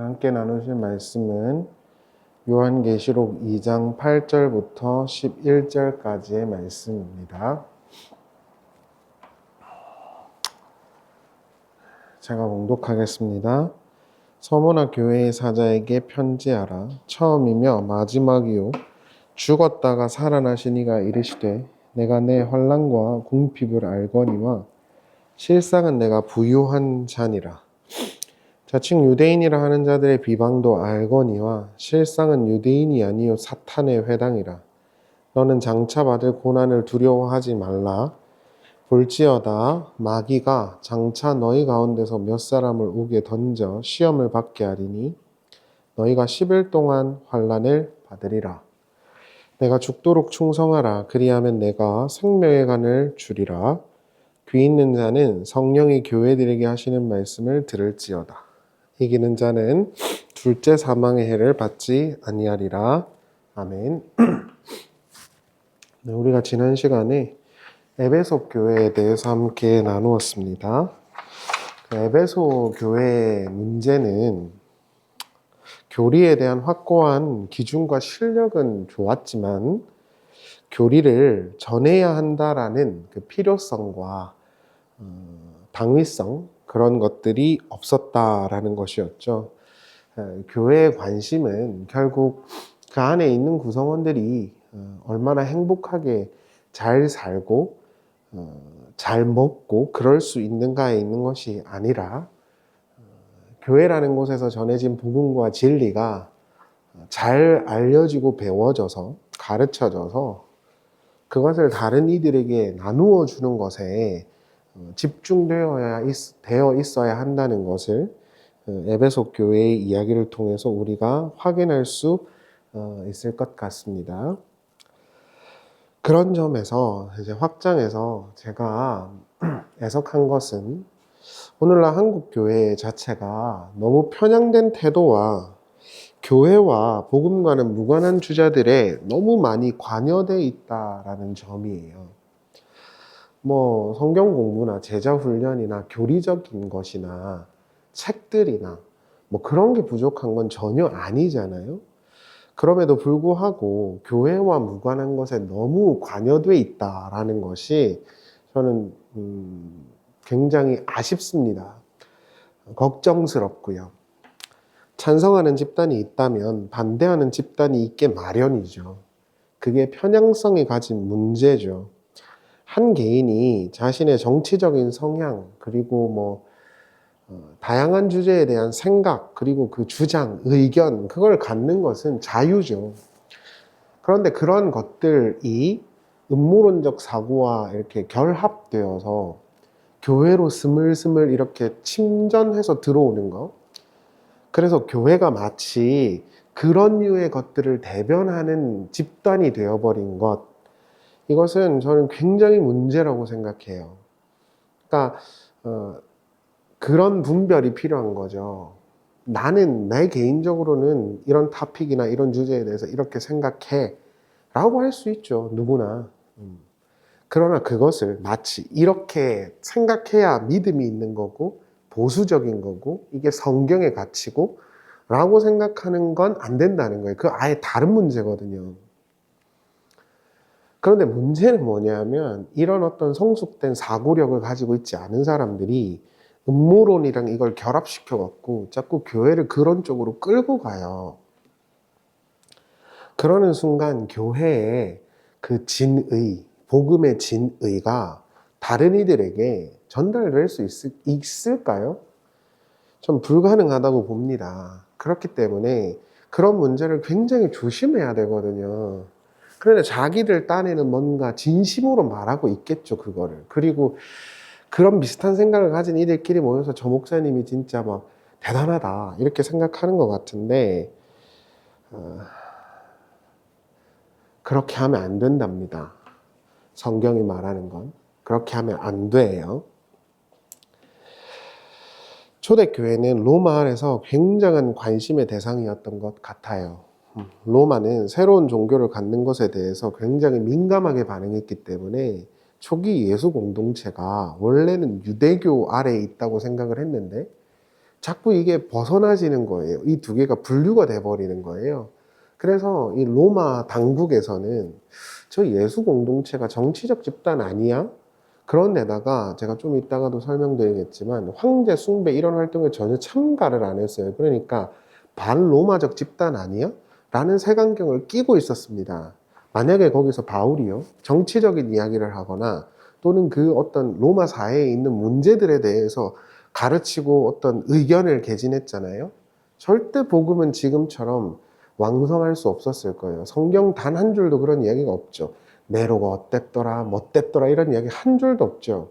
함께 나누실 말씀은 요한계시록 2장 8절부터 11절까지의 말씀입니다. 제가 봉독하겠습니다. 서머나 교회의 사자에게 편지하라. 처음이며 마지막이요 죽었다가 살아나신 이가 이르시되 내가 내 환난과 궁핍을 알거니와 실상은 내가 부유한 자니라. 자칭 유대인이라 하는 자들의 비방도 알거니와 실상은 유대인이 아니요 사탄의 회당이라. 너는 장차 받을 고난을 두려워하지 말라. 볼지어다 마귀가 장차 너희 가운데서 몇 사람을 옥에 던져 시험을 받게 하리니 너희가 10일 동안 환난을 받으리라. 내가 죽도록 충성하라. 그리하면 내가 생명의 간을 주리라. 귀 있는 자는 성령이 교회들에게 하시는 말씀을 들을지어다. 이기는 자는 둘째 사망의 해를 받지 아니하리라. 아멘. 네, 우리가 지난 시간에 에베소 교회에 대해서 함께 나누었습니다. 에베소 교회의 문제는 교리에 대한 확고한 기준과 실력은 좋았지만 교리를 전해야 한다라는 그 필요성과 당위성 그런 것들이 없었다라는 것이었죠. 교회의 관심은 결국 그 안에 있는 구성원들이 얼마나 행복하게 잘 살고 잘 먹고 그럴 수 있는가에 있는 것이 아니라 교회라는 곳에서 전해진 복음과 진리가 잘 알려지고 배워져서 가르쳐져서 그것을 다른 이들에게 나누어 주는 것에 집중되어 있어야 한다는 것을 에베소 교회의 이야기를 통해서 우리가 확인할 수 있을 것 같습니다. 그런 점에서 이제 확장해서 제가 해석한 것은 오늘날 한국 교회 자체가 너무 편향된 태도와 교회와 복음과는 무관한 주자들에 너무 많이 관여되어 있다라는 점이에요. 성경 공부나 제자 훈련이나 교리적인 것이나 책들이나 그런 게 부족한 건 전혀 아니잖아요. 그럼에도 불구하고 교회와 무관한 것에 너무 관여되어 있다라는 것이 저는 굉장히 아쉽습니다. 걱정스럽고요. 찬성하는 집단이 있다면 반대하는 집단이 있게 마련이죠. 그게 편향성이 가진 문제죠. 한 개인이 자신의 정치적인 성향 그리고 다양한 주제에 대한 생각 그리고 그 주장, 의견 그걸 갖는 것은 자유죠. 그런데 그런 것들이 음모론적 사고와 이렇게 결합되어서 교회로 스물스물 이렇게 침전해서 들어오는 것, 그래서 교회가 마치 그런 류의 것들을 대변하는 집단이 되어버린 것, 이것은 저는 굉장히 문제라고 생각해요. 그러니까 그런 분별이 필요한 거죠. 나는 내 개인적으로는 이런 토픽이나 이런 주제에 대해서 이렇게 생각해 라고 할 수 있죠. 누구나. 그러나 그것을 마치 이렇게 생각해야 믿음이 있는 거고 보수적인 거고 이게 성경의 가치고 라고 생각하는 건 안 된다는 거예요. 그거 아예 다른 문제거든요. 그런데 문제는 뭐냐면 이런 어떤 성숙된 사고력을 가지고 있지 않은 사람들이 음모론이랑 이걸 결합시켜 갖고 자꾸 교회를 그런 쪽으로 끌고 가요. 그러는 순간 교회의 그 진의, 복음의 진의가 다른 이들에게 전달될 수 있을까요? 좀 불가능하다고 봅니다. 그렇기 때문에 그런 문제를 굉장히 조심해야 되거든요. 그런데 자기들 딴에는 뭔가 진심으로 말하고 있겠죠, 그거를. 그리고 그런 비슷한 생각을 가진 이들끼리 모여서 저 목사님이 진짜 대단하다 이렇게 생각하는 것 같은데 그렇게 하면 안 된답니다. 성경이 말하는 건 그렇게 하면 안 돼요. 초대교회는 로마 안에서 굉장한 관심의 대상이었던 것 같아요. 로마는 새로운 종교를 갖는 것에 대해서 굉장히 민감하게 반응했기 때문에 초기 예수 공동체가 원래는 유대교 아래에 있다고 생각을 했는데 자꾸 이게 벗어나지는 거예요. 이 두 개가 분류가 돼버리는 거예요. 그래서 이 로마 당국에서는 저 예수 공동체가 정치적 집단 아니야? 그런데다가 제가 좀 이따가도 설명드리겠지만 황제 숭배 이런 활동에 전혀 참가를 안 했어요. 그러니까 반로마적 집단 아니야? 라는 색안경을 끼고 있었습니다. 만약에 거기서 바울이요, 정치적인 이야기를 하거나 또는 그 어떤 로마 사회에 있는 문제들에 대해서 가르치고 어떤 의견을 개진했잖아요. 절대 복음은 지금처럼 왕성할 수 없었을 거예요. 성경 단 한 줄도 그런 이야기가 없죠. 네로가 어땠더라, 못됐더라 이런 이야기 한 줄도 없죠.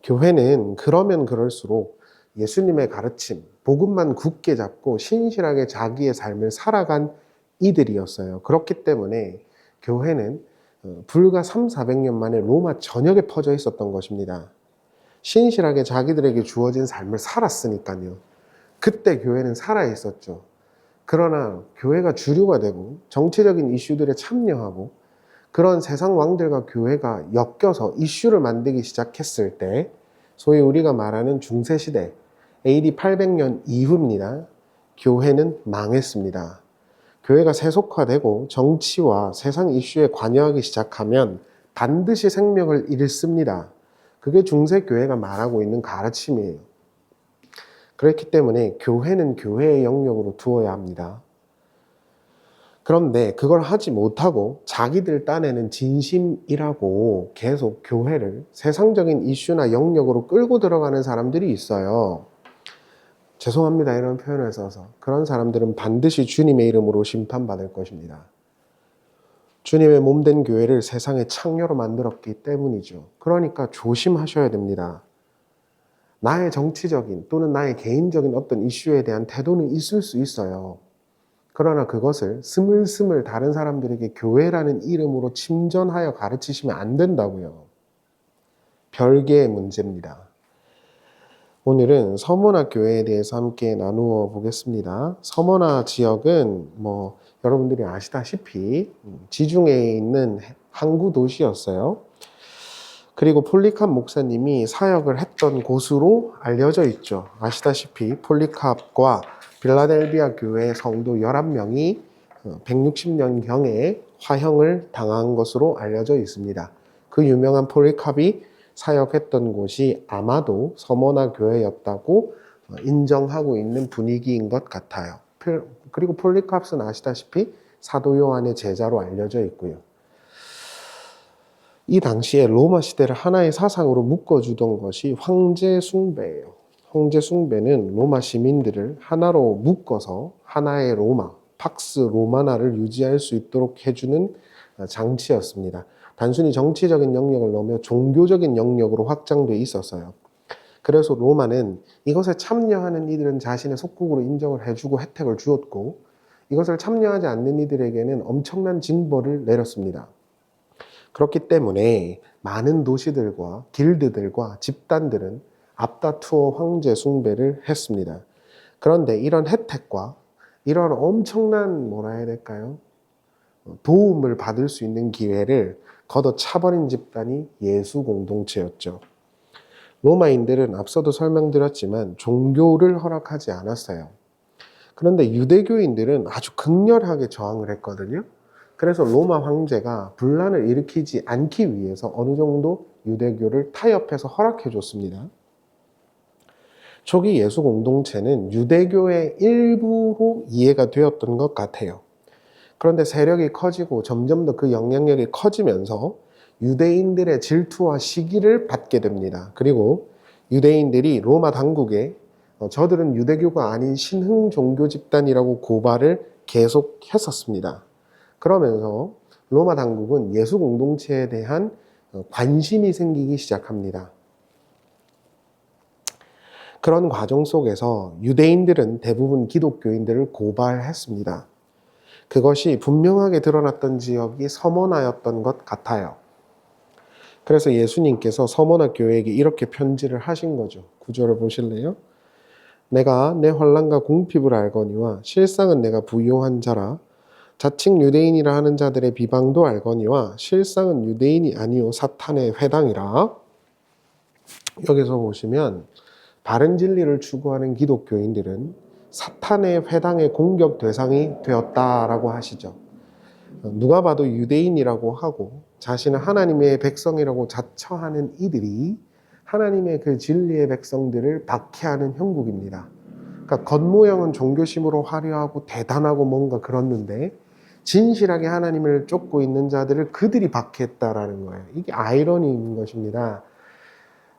교회는 그러면 그럴수록 예수님의 가르침, 복음만 굳게 잡고 신실하게 자기의 삶을 살아간 이들이었어요. 그렇기 때문에 교회는 불과 300~400년 만에 로마 전역에 퍼져 있었던 것입니다. 신실하게 자기들에게 주어진 삶을 살았으니까요. 그때 교회는 살아있었죠. 그러나 교회가 주류가 되고 정치적인 이슈들에 참여하고 그런 세상 왕들과 교회가 엮여서 이슈를 만들기 시작했을 때 소위 우리가 말하는 중세시대 AD 800년 이후입니다. 교회는 망했습니다. 교회가 세속화되고 정치와 세상 이슈에 관여하기 시작하면 반드시 생명을 잃습니다. 그게 중세교회가 말하고 있는 가르침이에요. 그렇기 때문에 교회는 교회의 영역으로 두어야 합니다. 그런데 그걸 하지 못하고 자기들 딴에는 진심이라고 계속 교회를 세상적인 이슈나 영역으로 끌고 들어가는 사람들이 있어요. 죄송합니다, 이런 표현을 써서. 그런 사람들은 반드시 주님의 이름으로 심판받을 것입니다. 주님의 몸된 교회를 세상의 창녀로 만들었기 때문이죠. 그러니까 조심하셔야 됩니다. 나의 정치적인 또는 나의 개인적인 어떤 이슈에 대한 태도는 있을 수 있어요. 그러나 그것을 스물스물 다른 사람들에게 교회라는 이름으로 침전하여 가르치시면 안 된다고요. 별개의 문제입니다. 오늘은 서머나 교회에 대해서 함께 나누어 보겠습니다. 서머나 지역은 여러분들이 아시다시피 지중해에 있는 항구 도시였어요. 그리고 폴리캅 목사님이 사역을 했던 곳으로 알려져 있죠. 아시다시피 폴리캅과 빌라델비아 교회 성도 11명이 160년경에 화형을 당한 것으로 알려져 있습니다. 그 유명한 폴리캅이 사역했던 곳이 아마도 서머나 교회였다고 인정하고 있는 분위기인 것 같아요. 그리고 폴리캅은 아시다시피 사도 요한의 제자로 알려져 있고요. 이 당시에 로마 시대를 하나의 사상으로 묶어주던 것이 황제 숭배예요. 황제 숭배는 로마 시민들을 하나로 묶어서 하나의 로마, 팍스 로마나를 유지할 수 있도록 해주는 장치였습니다. 단순히 정치적인 영역을 넘어 종교적인 영역으로 확장돼 있었어요. 그래서 로마는 이것에 참여하는 이들은 자신의 속국으로 인정을 해주고 혜택을 주었고, 이것을 참여하지 않는 이들에게는 엄청난 징벌을 내렸습니다. 그렇기 때문에 많은 도시들과 길드들과 집단들은 앞다투어 황제 숭배를 했습니다. 그런데 이런 혜택과 이런 엄청난 도움을 받을 수 있는 기회를 걷어차버린 집단이 예수 공동체였죠. 로마인들은 앞서도 설명드렸지만 종교를 허락하지 않았어요. 그런데 유대교인들은 아주 극렬하게 저항을 했거든요. 그래서 로마 황제가 분란을 일으키지 않기 위해서 어느 정도 유대교를 타협해서 허락해 줬습니다. 초기 예수 공동체는 유대교의 일부로 이해가 되었던 것 같아요. 그런데 세력이 커지고 점점 더 그 영향력이 커지면서 유대인들의 질투와 시기를 받게 됩니다. 그리고 유대인들이 로마 당국에 저들은 유대교가 아닌 신흥 종교 집단이라고 고발을 계속 했었습니다. 그러면서 로마 당국은 예수 공동체에 대한 관심이 생기기 시작합니다. 그런 과정 속에서 유대인들은 대부분 기독교인들을 고발했습니다. 그것이 분명하게 드러났던 지역이 서머나였던 것 같아요. 그래서 예수님께서 서머나 교회에게 이렇게 편지를 하신 거죠. 구절을 보실래요? 내가 내 환난과 궁핍을 알거니와 실상은 내가 부요한 자라. 자칭 유대인이라 하는 자들의 비방도 알거니와 실상은 유대인이 아니요 사탄의 회당이라. 여기서 보시면 바른 진리를 추구하는 기독교인들은 사탄의 회당의 공격 대상이 되었다라고 하시죠. 누가 봐도 유대인이라고 하고 자신은 하나님의 백성이라고 자처하는 이들이 하나님의 그 진리의 백성들을 박해하는 형국입니다. 그러니까 겉모양은 종교심으로 화려하고 대단하고 뭔가 그렇는데 진실하게 하나님을 쫓고 있는 자들을 그들이 박해했다라는 거예요. 이게 아이러니인 것입니다.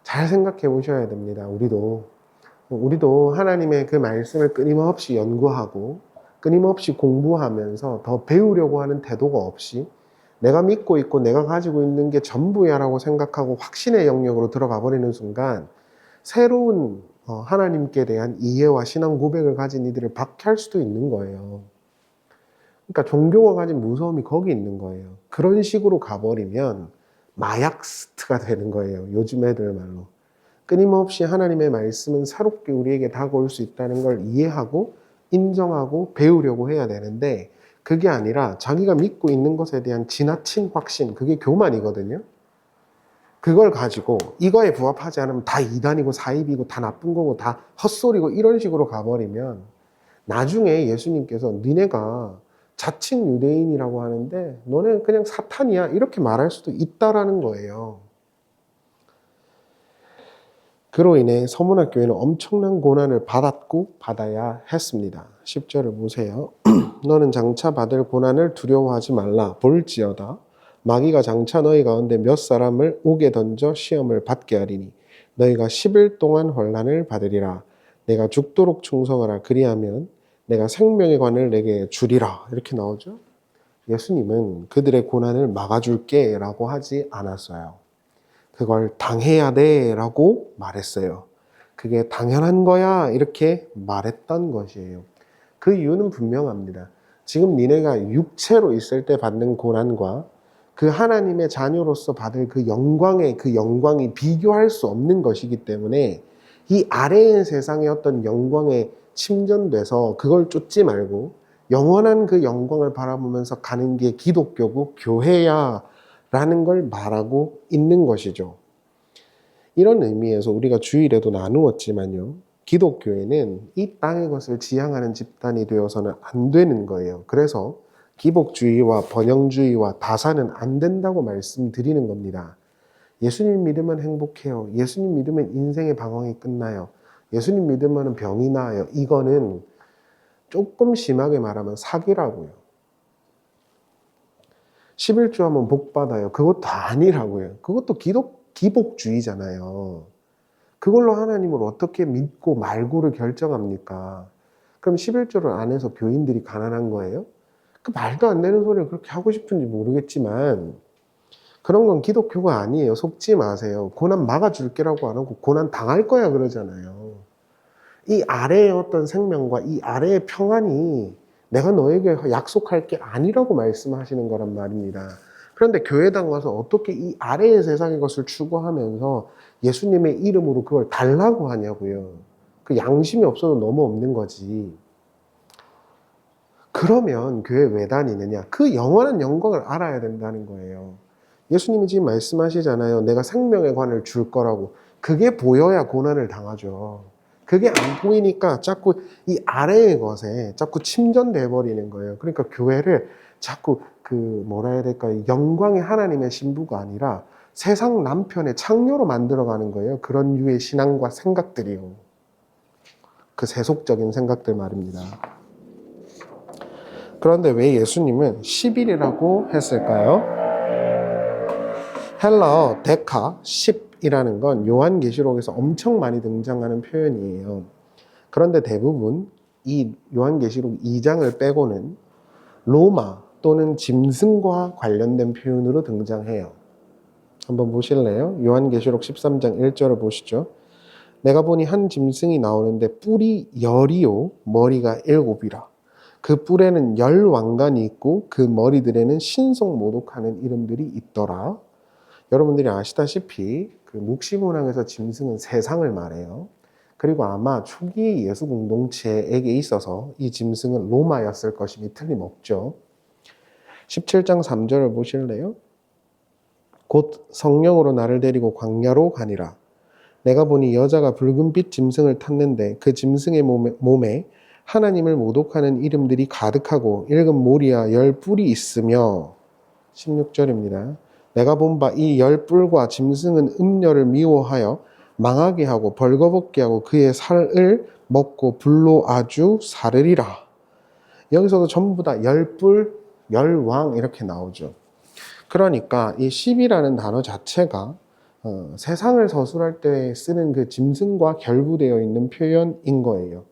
잘 생각해 보셔야 됩니다. 우리도 하나님의 그 말씀을 끊임없이 연구하고 끊임없이 공부하면서 더 배우려고 하는 태도가 없이 내가 믿고 있고 내가 가지고 있는 게 전부야라고 생각하고 확신의 영역으로 들어가 버리는 순간 새로운 하나님께 대한 이해와 신앙 고백을 가진 이들을 박해할 수도 있는 거예요. 그러니까 종교가 가진 무서움이 거기 있는 거예요. 그런 식으로 가버리면 마약스트가 되는 거예요. 요즘 애들 말로. 끊임없이 하나님의 말씀은 새롭게 우리에게 다가올 수 있다는 걸 이해하고 인정하고 배우려고 해야 되는데 그게 아니라 자기가 믿고 있는 것에 대한 지나친 확신, 그게 교만이거든요. 그걸 가지고 이거에 부합하지 않으면 다 이단이고 사입이고 다 나쁜 거고 다 헛소리고 이런 식으로 가버리면 나중에 예수님께서 니네가 자칭 유대인이라고 하는데 너네 그냥 사탄이야 이렇게 말할 수도 있다라는 거예요. 그로 인해 서문학교회는 엄청난 고난을 받았고 받아야 했습니다. 10절을 보세요. 너는 장차 받을 고난을 두려워하지 말라. 볼지어다. 마귀가 장차 너희 가운데 몇 사람을 옥에 던져 시험을 받게 하리니 너희가 10일 동안 혼란을 받으리라. 내가 죽도록 충성하라. 그리하면 내가 생명의 관을 내게 주리라. 이렇게 나오죠. 예수님은 그들의 고난을 막아줄게 라고 하지 않았어요. 그걸 당해야 돼 라고 말했어요. 그게 당연한 거야 이렇게 말했던 것이에요. 그 이유는 분명합니다. 지금 니네가 육체로 있을 때 받는 고난과 그 하나님의 자녀로서 받을 그 영광이 비교할 수 없는 것이기 때문에 이 아래의 세상의 어떤 영광에 침전돼서 그걸 쫓지 말고 영원한 그 영광을 바라보면서 가는 게 기독교고 교회야 라는 걸 말하고 있는 것이죠. 이런 의미에서 우리가 주일에도 나누었지만요. 기독교회는 이 땅의 것을 지향하는 집단이 되어서는 안 되는 거예요. 그래서 기복주의와 번영주의와 다사는 안 된다고 말씀드리는 겁니다. 예수님 믿으면 행복해요. 예수님 믿으면 인생의 방황이 끝나요. 예수님 믿으면 병이 나아요. 이거는 조금 심하게 말하면 사기라고요. 11조 하면 복 받아요. 그것도 아니라고요. 그것도 기복주의잖아요. 그걸로 하나님을 어떻게 믿고 말고를 결정합니까? 그럼 11조를 안 해서 교인들이 가난한 거예요? 그 말도 안 되는 소리를 그렇게 하고 싶은지 모르겠지만 그런 건 기독교가 아니에요. 속지 마세요. 고난 막아줄게라고 안 하고 고난 당할 거야 그러잖아요. 이 아래의 어떤 생명과 이 아래의 평안이 내가 너에게 약속할 게 아니라고 말씀하시는 거란 말입니다. 그런데 교회당 와서 어떻게 이 아래의 세상의 것을 추구하면서 예수님의 이름으로 그걸 달라고 하냐고요. 그 양심이 없어도 너무 없는 거지. 그러면 교회 왜 다니느냐? 그 영원한 영광을 알아야 된다는 거예요. 예수님이 지금 말씀하시잖아요. 내가 생명의 관을 줄 거라고. 그게 보여야 고난을 당하죠. 그게 안 보이니까 자꾸 이 아래의 것에 자꾸 침전돼 버리는 거예요. 그러니까 교회를 자꾸 뭐라 해야 될까요? 영광의 하나님의 신부가 아니라 세상 남편의 창녀로 만들어가는 거예요. 그런 유의 신앙과 생각들이요. 그 세속적인 생각들 말입니다. 그런데 왜 예수님은 10일이라고 했을까요? 헬라어 데카, 10이라는 건 요한계시록에서 엄청 많이 등장하는 표현이에요. 그런데 대부분 이 요한계시록 2장을 빼고는 로마 또는 짐승과 관련된 표현으로 등장해요. 한번 보실래요? 요한계시록 13장 1절을 보시죠. 내가 보니 한 짐승이 나오는데 뿔이 10이요 머리가 7이라. 그 뿔에는 10 왕관이 있고 그 머리들에는 신성모독하는 이름들이 있더라. 여러분들이 아시다시피 그 묵시문학에서 짐승은 세상을 말해요. 그리고 아마 초기 예수 공동체에게 있어서 이 짐승은 로마였을 것임이 틀림없죠. 17장 3절을 보실래요? 곧 성령으로 나를 데리고 광야로 가니라. 내가 보니 여자가 붉은빛 짐승을 탔는데 그 짐승의 몸에 하나님을 모독하는 이름들이 가득하고 읽은 모리와 열 뿔이 있으며 16절입니다. 내가 본 바 이 열 뿔과 짐승은 음녀를 미워하여 망하게 하고 벌거벗게 하고 그의 살을 먹고 불로 아주 사르리라. 여기서도 전부 다 열뿔, 열왕 이렇게 나오죠. 그러니까 이 10이라는 단어 자체가 세상을 서술할 때 쓰는 그 짐승과 결부되어 있는 표현인 거예요.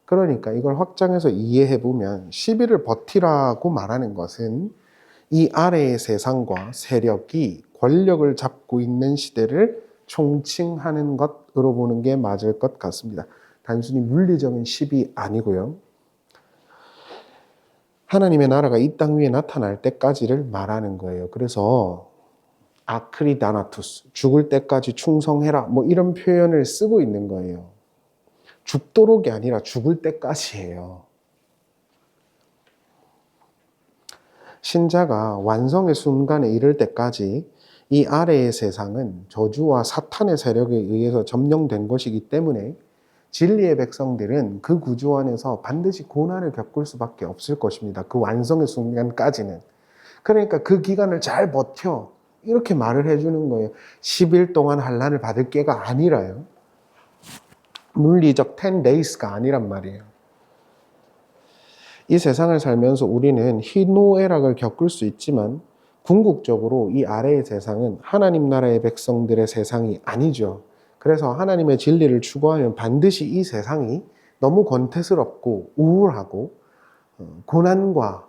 그러니까 이걸 확장해서 이해해 보면 10일을 버티라고 말하는 것은 이 아래의 세상과 세력이 권력을 잡고 있는 시대를 총칭하는 것으로 보는 게 맞을 것 같습니다. 단순히 물리적인 10이 아니고요. 하나님의 나라가 이 땅 위에 나타날 때까지를 말하는 거예요. 그래서 아크리다나투스, 죽을 때까지 충성해라, 뭐 이런 표현을 쓰고 있는 거예요. 죽도록이 아니라 죽을 때까지예요. 신자가 완성의 순간에 이를 때까지 이 아래의 세상은 저주와 사탄의 세력에 의해서 점령된 것이기 때문에 진리의 백성들은 그 구조 안에서 반드시 고난을 겪을 수밖에 없을 것입니다. 그 완성의 순간까지는. 그러니까 그 기간을 잘 버텨. 이렇게 말을 해주는 거예요. 10일 동안 환난을 받을 게가 아니라요. 물리적 10days가 아니란 말이에요. 이 세상을 살면서 우리는 희노애락을 겪을 수 있지만 궁극적으로 이 아래의 세상은 하나님 나라의 백성들의 세상이 아니죠. 그래서 하나님의 진리를 추구하면 반드시 이 세상이 너무 권태스럽고 우울하고 고난과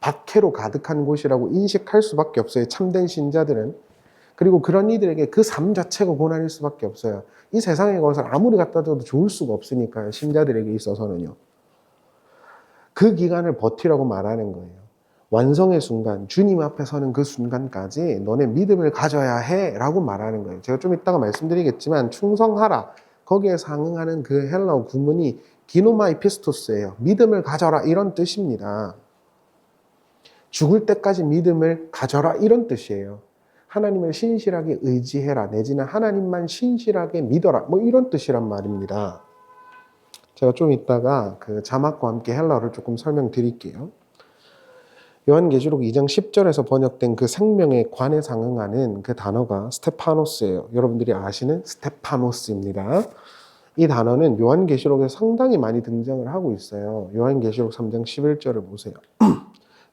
박해로 가득한 곳이라고 인식할 수밖에 없어요. 참된 신자들은. 그리고 그런 이들에게 그 삶 자체가 고난일 수밖에 없어요. 이 세상의 것을 아무리 갖다 줘도 좋을 수가 없으니까요. 신자들에게 있어서는요. 그 기간을 버티라고 말하는 거예요. 완성의 순간, 주님 앞에 서는 그 순간까지 너네 믿음을 가져야 해 라고 말하는 거예요. 제가 좀 이따가 말씀드리겠지만 충성하라. 거기에 상응하는 그 헬라어 구문이 기노마이 피스토스예요. 믿음을 가져라 이런 뜻입니다. 죽을 때까지 믿음을 가져라 이런 뜻이에요. 하나님을 신실하게 의지해라 내지는 하나님만 신실하게 믿어라 뭐 이런 뜻이란 말입니다. 제가 좀 이따가 그 자막과 함께 헬라어를 조금 설명드릴게요. 요한계시록 2장 10절에서 번역된 그 생명의 관에 상응하는 그 단어가 스테파노스예요. 여러분들이 아시는 스테파노스입니다. 이 단어는 요한계시록에 상당히 많이 등장을 하고 있어요. 요한계시록 3장 11절을 보세요.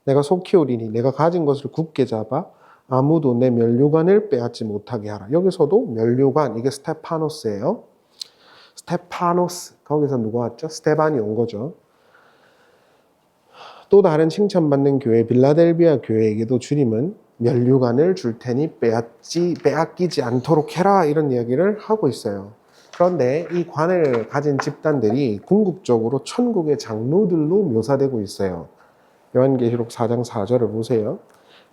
내가 속히 오리니 내가 가진 것을 굳게 잡아 아무도 내 면류관을 빼앗지 못하게 하라. 여기서도 면류관, 이게 스테파노스예요. 스테파노스, 거기서 누가 왔죠? 스테반이 온 거죠. 또 다른 칭찬받는 교회 빌라델비아 교회에게도 주님은 면류관을 줄 테니 빼앗기지 않도록 해라 이런 이야기를 하고 있어요. 그런데 이 관을 가진 집단들이 궁극적으로 천국의 장로들로 묘사되고 있어요. 요한계시록 4장 4절을 보세요.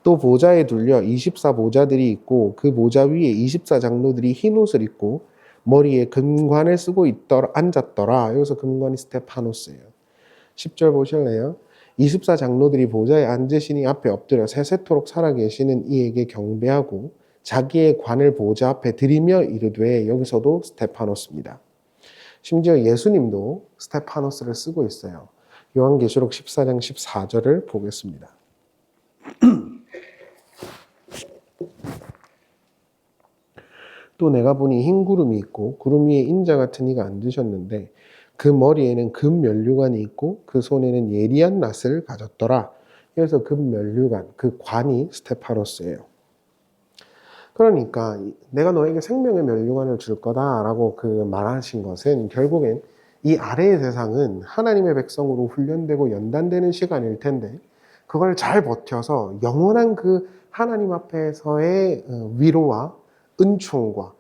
또 보좌에 둘려 24보좌들이 있고 그 보좌 위에 24장로들이 흰 옷을 입고 머리에 금관을 쓰고 앉았더라. 여기서 금관이 스테파노스예요. 10절 보실래요? 24장로들이 보좌에 앉으시니 앞에 엎드려 세세토록 살아계시는 이에게 경배하고 자기의 관을 보좌 앞에 드리며 이르되, 여기서도 스테파노스입니다. 심지어 예수님도 스테파노스를 쓰고 있어요. 요한계시록 14장 14절을 보겠습니다. 또 내가 보니 흰 구름이 있고 구름 위에 인자 같은 이가 앉으셨는데 그 머리에는 금 면류관이 있고 그 손에는 예리한 낫을 가졌더라. 그래서 금 면류관, 그 관이 스테파노스예요. 그러니까 내가 너에게 생명의 면류관을 줄 거다라고 그 말하신 것은 결국엔 이 아래의 세상은 하나님의 백성으로 훈련되고 연단되는 시간일 텐데 그걸 잘 버텨서 영원한 그 하나님 앞에서의 위로와 은총과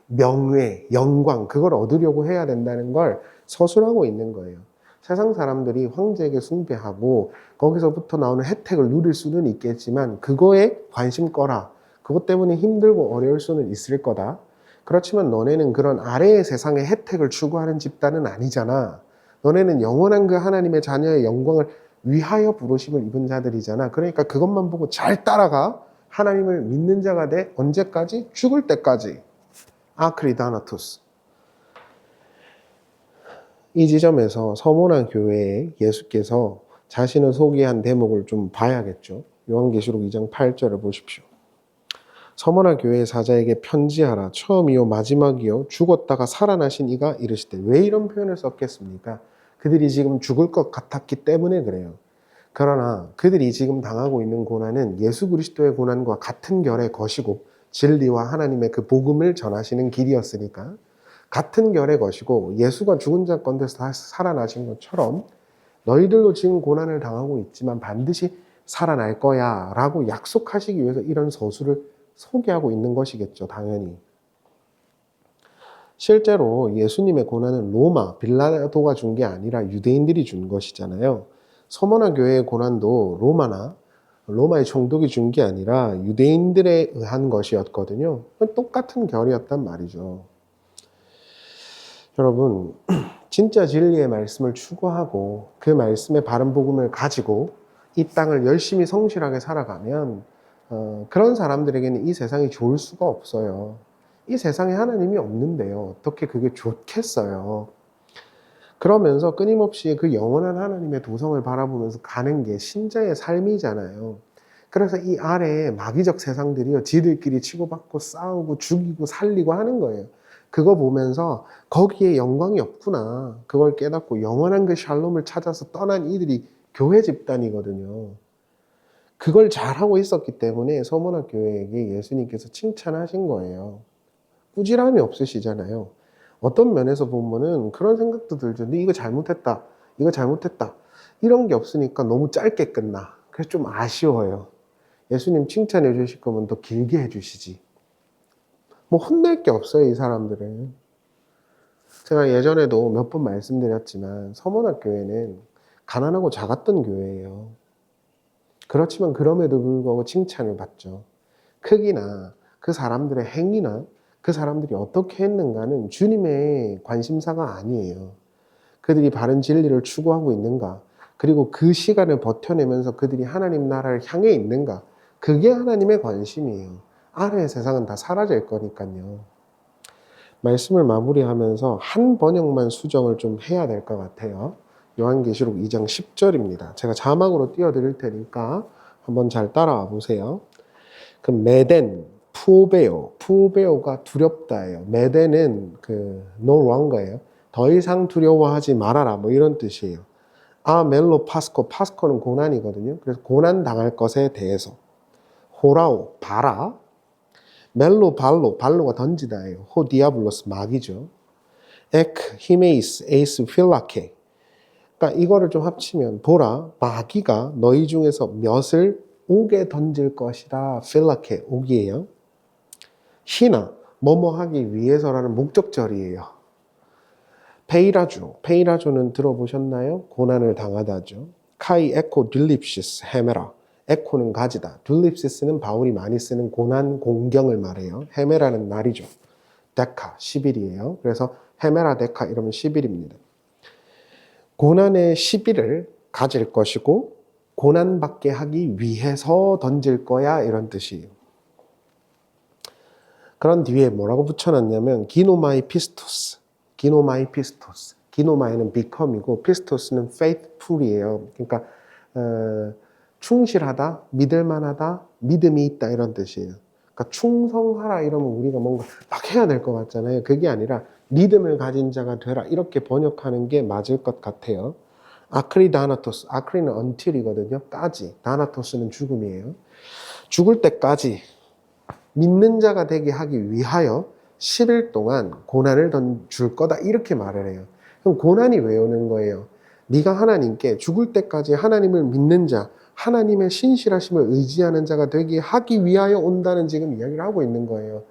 명예, 영광 그걸 얻으려고 해야 된다는 걸 서술하고 있는 거예요. 세상 사람들이 황제에게 숭배하고 거기서부터 나오는 혜택을 누릴 수는 있겠지만 그거에 관심 꺼라. 그것 때문에 힘들고 어려울 수는 있을 거다. 그렇지만 너네는 그런 아래의 세상의 혜택을 추구하는 집단은 아니잖아. 너네는 영원한 그 하나님의 자녀의 영광을 위하여 부르심을 입은 자들이잖아. 그러니까 그것만 보고 잘 따라가. 하나님을 믿는 자가 돼. 언제까지? 죽을 때까지. 아크리다나투스. 이 지점에서 서문안 교회에 예수께서 자신을 소개한 대목을 좀 봐야겠죠. 요한계시록 2장 8절을 보십시오. 서문안 교회의 사자에게 편지하라. 처음이요 마지막이요 죽었다가 살아나신 이가 이르시되. 왜 이런 표현을 썼겠습니까? 그들이 지금 죽을 것 같았기 때문에 그래요. 그러나 그들이 지금 당하고 있는 고난은 예수 그리스도의 고난과 같은 결의 것이고 진리와 하나님의 그 복음을 전하시는 길이었으니까 같은 결의 것이고, 예수가 죽은 자 가운데서 다시 살아나신 것처럼 너희들도 지금 고난을 당하고 있지만 반드시 살아날 거야 라고 약속하시기 위해서 이런 서술을 소개하고 있는 것이겠죠. 당연히. 실제로 예수님의 고난은 로마, 빌라도가 준 게 아니라 유대인들이 준 것이잖아요. 서머나 교회의 고난도 로마의 총독이 준 게 아니라 유대인들에 의한 것이었거든요. 똑같은 결이었단 말이죠. 여러분, 진짜 진리의 말씀을 추구하고 그 말씀의 바른 복음을 가지고 이 땅을 열심히 성실하게 살아가면 그런 사람들에게는 이 세상이 좋을 수가 없어요. 이 세상에 하나님이 없는데요. 어떻게 그게 좋겠어요. 그러면서 끊임없이 그 영원한 하나님의 도성을 바라보면서 가는 게 신자의 삶이잖아요. 그래서 이 아래에 마귀적 세상들이요, 지들끼리 치고받고 싸우고 죽이고 살리고 하는 거예요. 그거 보면서 거기에 영광이 없구나, 그걸 깨닫고 영원한 그 샬롬을 찾아서 떠난 이들이 교회 집단이거든요. 그걸 잘하고 있었기 때문에 서문학 교회에게 예수님께서 칭찬하신 거예요. 꾸지람이 없으시잖아요. 어떤 면에서 보면은 그런 생각도 들죠. 근데 이거 잘못했다, 이거 잘못했다, 이런 게 없으니까 너무 짧게 끝나. 그래서 좀 아쉬워요. 예수님 칭찬해 주실 거면 더 길게 해 주시지. 뭐 혼낼 게 없어요, 이 사람들은. 제가 예전에도 몇 번 말씀드렸지만 서문학 교회는 가난하고 작았던 교회예요. 그렇지만 그럼에도 불구하고 칭찬을 받죠. 크기나 그 사람들의 행위나 그 사람들이 어떻게 했는가는 주님의 관심사가 아니에요. 그들이 바른 진리를 추구하고 있는가, 그리고 그 시간을 버텨내면서 그들이 하나님 나라를 향해 있는가, 그게 하나님의 관심이에요. 아래의 세상은 다 사라질 거니까요. 말씀을 마무리하면서 한 번역만 수정을 좀 해야 될 것 같아요. 요한계시록 2장 10절입니다. 제가 자막으로 띄워드릴 테니까 한번 잘 따라와 보세요. 그 메덴, 푸베오가 두렵다예요. 메덴은 no longer예요. 더 이상 두려워하지 말아라, 뭐 이런 뜻이에요. 멜로 파스코는 고난이거든요. 그래서 고난 당할 것에 대해서. 호라오, 바라. 발로가 던지다예요. 디아블로스, 마귀죠. 히메이스, 에이스, 필라케. 그러니까 이거를 좀 합치면, 보라, 마귀가 너희 중에서 몇을 옥에 던질 것이라. 필라케, 옥이에요. 히나, 뭐뭐 하기 위해서라는 목적절이에요. 페이라조는 들어보셨나요? 고난을 당하다죠. 카이 에코 딜립시스 헤메라. 에코는 가지다. 딜립시스는 바울이 많이 쓰는 고난 공경을 말해요. 헤메라는 날이죠. 데카 10일이에요. 그래서 헤메라 데카 이러면 10일입니다. 고난의 10일을 가질 것이고 고난받게 하기 위해서 던질 거야, 이런 뜻이에요. 그런 뒤에 뭐라고 붙여놨냐면 기노마이 피스토스. 기노마이는 become이고 피스토스는 faithful이에요. 그러니까 충실하다, 믿을만하다, 믿음이 있다, 이런 뜻이에요. 그러니까 충성하라 이러면 우리가 뭔가 막 해야 될 것 같잖아요. 그게 아니라 믿음을 가진 자가 되라, 이렇게 번역하는 게 맞을 것 같아요. 아크리다나토스, 아크리는 until이거든요. 까지. 다나토스는 죽음이에요. 죽을 때까지 믿는 자가 되게 하기 위하여 10일 동안 고난을 줄 거다, 이렇게 말을 해요. 그럼 고난이 왜 오는 거예요? 네가 하나님께 죽을 때까지 하나님을 믿는 자, 하나님의 신실하심을 의지하는 자가 되게 하기 위하여 온다는 지금 이야기를 하고 있는 거예요.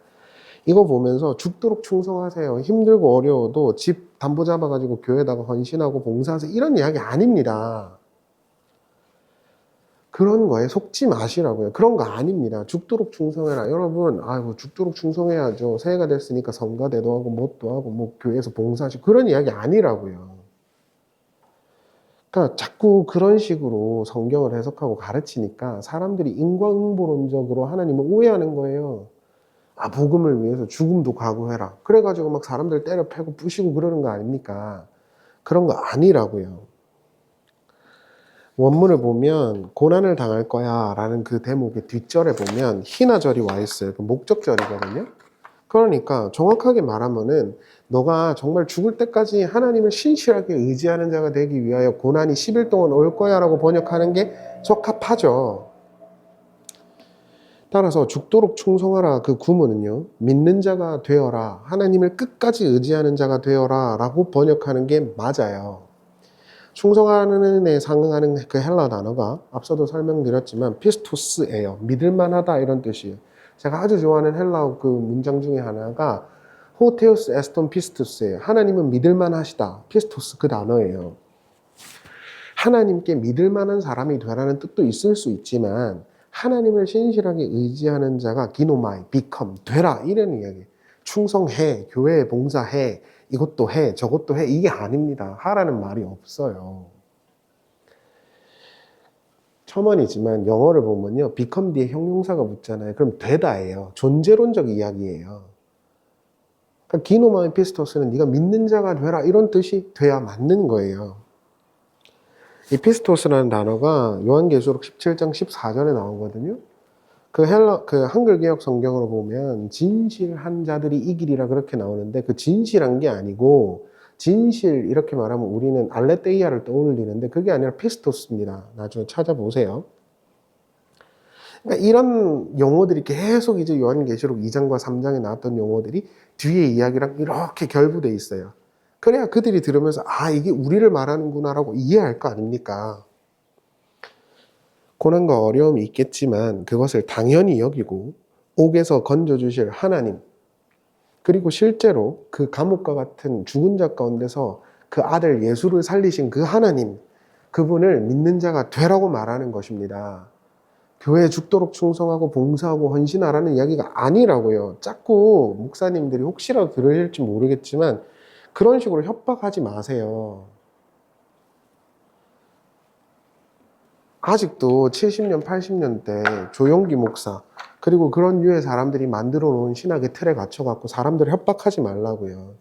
이거 보면서 죽도록 충성하세요, 힘들고 어려워도 집 담보 잡아가지고 교회에다가 헌신하고 봉사하세요, 이런 이야기 아닙니다. 그런 거에 속지 마시라고요. 그런 거 아닙니다. 죽도록 충성해라. 여러분, 죽도록 충성해야죠. 새해가 됐으니까 성가대도 하고 뭣도 하고 뭐 교회에서 봉사하시고, 그런 이야기 아니라고요. 그러니까 자꾸 그런 식으로 성경을 해석하고 가르치니까 사람들이 인과응보론적으로 하나님을 오해하는 거예요. 복음을 위해서 죽음도 각오해라. 그래가지고 막 사람들 때려 패고 부시고 그러는 거 아닙니까? 그런 거 아니라고요. 원문을 보면 고난을 당할 거야 라는 그 대목의 뒷절에 보면 희나절이 와 있어요. 그 목적절이거든요. 그러니까 정확하게 말하면은 너가 정말 죽을 때까지 하나님을 신실하게 의지하는 자가 되기 위하여 고난이 10일 동안 올 거야 라고 번역하는 게 적합하죠. 따라서 죽도록 충성하라 그 구문은요, 믿는 자가 되어라, 하나님을 끝까지 의지하는 자가 되어라 라고 번역하는 게 맞아요. 충성하는 에 상응하는 그 헬라 단어가 앞서도 설명드렸지만 피스토스예요. 믿을만하다 이런 뜻이에요. 제가 아주 좋아하는 헬라어 그 문장 중에 하나가 호테우스 에스톤 피스토스예요. 하나님은 믿을만하시다. 피스토스 그 단어예요. 하나님께 믿을만한 사람이 되라는 뜻도 있을 수 있지만 하나님을 신실하게 의지하는 자가 기노마이, become, 되라 이런 이야기. 충성해, 교회에 봉사해, 이것도 해, 저것도 해 이게 아닙니다. 하라는 말이 없어요. 첨언이지만 영어를 보면요, become 뒤에 형용사가 붙잖아요. 그럼 되다예요. 존재론적 이야기예요. 그러니까 기노마이 피스토스는 네가 믿는 자가 되라 이런 뜻이 돼야 맞는 거예요. 이 피스토스라는 단어가 요한계시록 17장 14절에 나오거든요. 그 한글 개역 성경으로 보면 진실한 자들이 이기리라 그렇게 나오는데 그 진실한 게 아니고 진실 이렇게 말하면 우리는 알레테이아를 떠올리는데 그게 아니라 피스토스입니다. 나중에 찾아보세요. 그러니까 이런 용어들이 계속 이제 요한계시록 2장과 3장에 나왔던 용어들이 뒤에 이야기랑 이렇게 결부돼 있어요. 그래야 그들이 들으면서 이게 우리를 말하는구나라고 이해할 거 아닙니까? 고난과 어려움이 있겠지만 그것을 당연히 여기고 옥에서 건져주실 하나님, 그리고 실제로 그 감옥과 같은 죽은 자 가운데서 그 아들 예수를 살리신 그 하나님, 그분을 믿는 자가 되라고 말하는 것입니다. 교회에 죽도록 충성하고 봉사하고 헌신하라는 이야기가 아니라고요. 자꾸 목사님들이 혹시라도 들으실지 모르겠지만 그런 식으로 협박하지 마세요. 아직도 70년, 80년대 조용기 목사 그리고 그런 류의 사람들이 만들어 놓은 신학의 틀에 갇혀갖고 사람들을 협박하지 말라고요.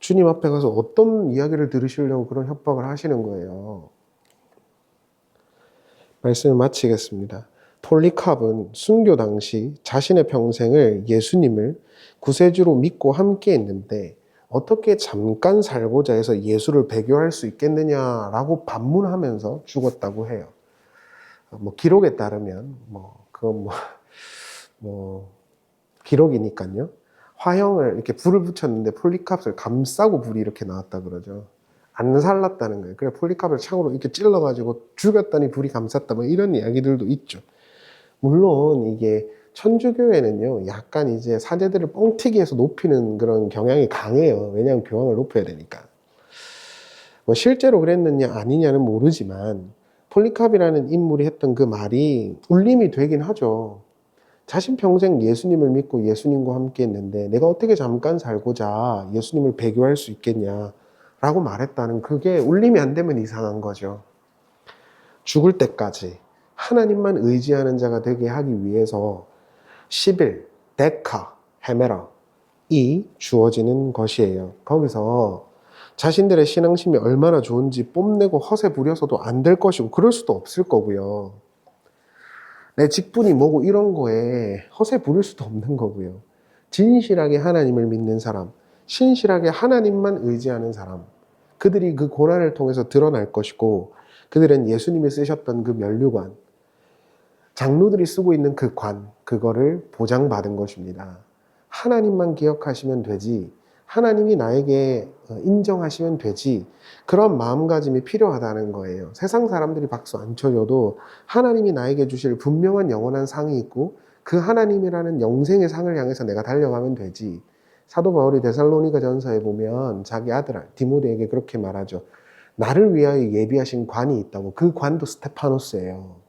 주님 앞에 가서 어떤 이야기를 들으시려고 그런 협박을 하시는 거예요. 말씀을 마치겠습니다. 폴리캅은 순교 당시 자신의 평생을 예수님을 구세주로 믿고 함께 했는데 어떻게 잠깐 살고자 해서 예수를 배교할 수 있겠느냐라고 반문하면서 죽었다고 해요. 기록에 따르면 그건 기록이니까요. 화형을 이렇게 불을 붙였는데 폴리캅을 감싸고 불이 이렇게 나왔다 그러죠. 안 살랐다는 거예요. 그래 폴리캅을 창으로 이렇게 찔러가지고 죽였더니 불이 감쌌다 이런 이야기들도 있죠. 물론 이게 천주교회는요, 약간 이제 사제들을 뻥튀기해서 높이는 그런 경향이 강해요. 왜냐하면 교황을 높여야 되니까. 실제로 그랬느냐 아니냐는 모르지만 폴리캅이라는 인물이 했던 그 말이 울림이 되긴 하죠. 자신 평생 예수님을 믿고 예수님과 함께 했는데 내가 어떻게 잠깐 살고자 예수님을 배교할 수 있겠냐 라고 말했다는 그게 울림이 안 되면 이상한 거죠. 죽을 때까지 하나님만 의지하는 자가 되게 하기 위해서 10일, 데카, 헤메라 이 주어지는 것이에요. 거기서 자신들의 신앙심이 얼마나 좋은지 뽐내고 허세 부려서도 안 될 것이고 그럴 수도 없을 거고요. 내 직분이 뭐고 이런 거에 허세 부릴 수도 없는 거고요. 진실하게 하나님을 믿는 사람, 신실하게 하나님만 의지하는 사람, 그들이 그 고난을 통해서 드러날 것이고 그들은 예수님이 쓰셨던 그 면류관, 장로들이 쓰고 있는 그 관, 그거를 보장받은 것입니다. 하나님만 기억하시면 되지, 하나님이 나에게 인정하시면 되지, 그런 마음가짐이 필요하다는 거예요. 세상 사람들이 박수 안 쳐줘도 하나님이 나에게 주실 분명한 영원한 상이 있고 그 하나님이라는 영생의 상을 향해서 내가 달려가면 되지. 사도 바울이 데살로니가 전서에 보면 자기 아들 디모데에게 그렇게 말하죠. 나를 위하여 예비하신 관이 있다고. 그 관도 스테파노스예요.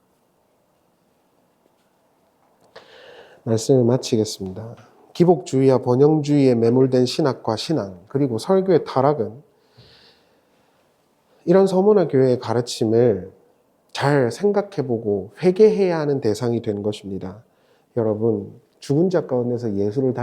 말씀을 마치겠습니다. 기복주의와 번영주의에 매몰된 신학과 신앙, 그리고 설교의 타락은 이런 서문화 교회의 가르침을 잘 생각해보고 회개해야 하는 대상이 된 것입니다. 여러분, 죽은 자 가운데서 예수를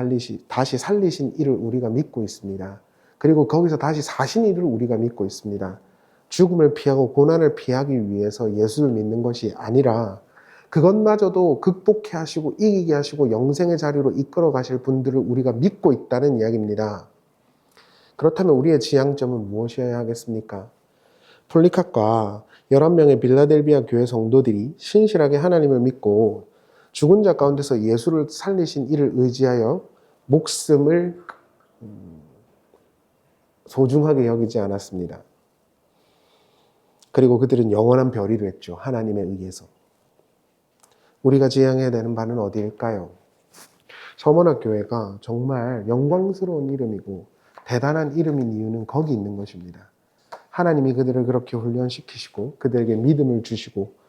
다시 살리신 이를 우리가 믿고 있습니다. 그리고 거기서 다시 사신 이를 우리가 믿고 있습니다. 죽음을 피하고 고난을 피하기 위해서 예수를 믿는 것이 아니라 그것마저도 극복해 하시고 이기게 하시고 영생의 자리로 이끌어 가실 분들을 우리가 믿고 있다는 이야기입니다. 그렇다면 우리의 지향점은 무엇이어야 하겠습니까? 폴리카과 11명의 빌라델비아 교회 성도들이 신실하게 하나님을 믿고 죽은 자 가운데서 예수를 살리신 이를 의지하여 목숨을 소중하게 여기지 않았습니다. 그리고 그들은 영원한 별이 됐죠. 하나님에 의해서. 우리가 지향해야 되는 바는 어디일까요? 서문학교회가 정말 영광스러운 이름이고 대단한 이름인 이유는 거기 있는 것입니다. 하나님이 그들을 그렇게 훈련시키시고 그들에게 믿음을 주시고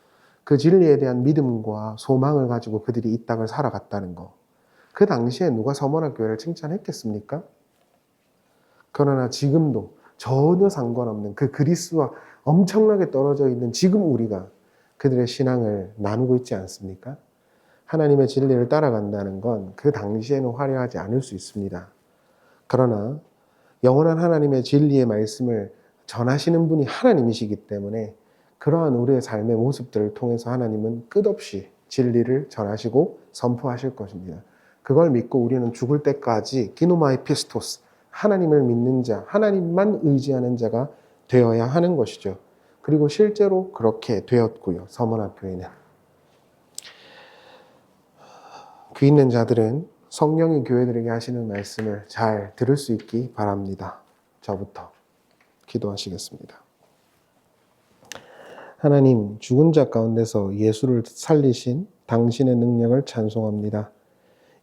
그 진리에 대한 믿음과 소망을 가지고 그들이 이 땅을 살아갔다는 것. 그 당시에 누가 서문학교회를 칭찬했겠습니까? 그러나 지금도 전혀 상관없는 그 그리스와 엄청나게 떨어져 있는 지금 우리가 그들의 신앙을 나누고 있지 않습니까? 하나님의 진리를 따라간다는 건 그 당시에는 화려하지 않을 수 있습니다. 그러나 영원한 하나님의 진리의 말씀을 전하시는 분이 하나님이시기 때문에 그러한 우리의 삶의 모습들을 통해서 하나님은 끝없이 진리를 전하시고 선포하실 것입니다. 그걸 믿고 우리는 죽을 때까지 기노마이 피스토스, 하나님을 믿는 자, 하나님만 의지하는 자가 되어야 하는 것이죠. 그리고 실제로 그렇게 되었고요. 서문학교회는. 귀 있는 자들은 성령이 교회들에게 하시는 말씀을 잘 들을 수 있기 바랍니다. 저부터 기도하시겠습니다. 하나님, 죽은 자 가운데서 예수를 살리신 당신의 능력을 찬송합니다.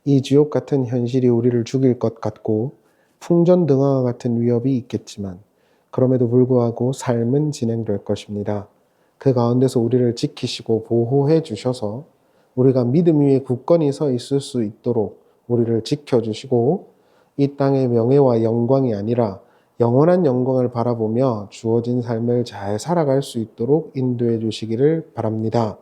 이 지옥 같은 현실이 우리를 죽일 것 같고 풍전등화와 같은 위협이 있겠지만 그럼에도 불구하고 삶은 진행될 것입니다. 그 가운데서 우리를 지키시고 보호해 주셔서 우리가 믿음 위에 굳건히 서 있을 수 있도록 우리를 지켜주시고 이 땅의 명예와 영광이 아니라 영원한 영광을 바라보며 주어진 삶을 잘 살아갈 수 있도록 인도해 주시기를 바랍니다.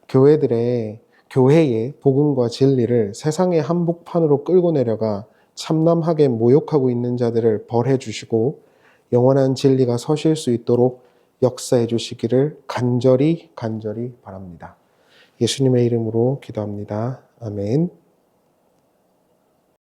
교회의 복음과 진리를 세상의 한복판으로 끌고 내려가 참남하게 모욕하고 있는 자들을 벌해 주시고 영원한 진리가 서실 수 있도록 역사해 주시기를 간절히 바랍니다. 예수님의 이름으로 기도합니다. 아멘.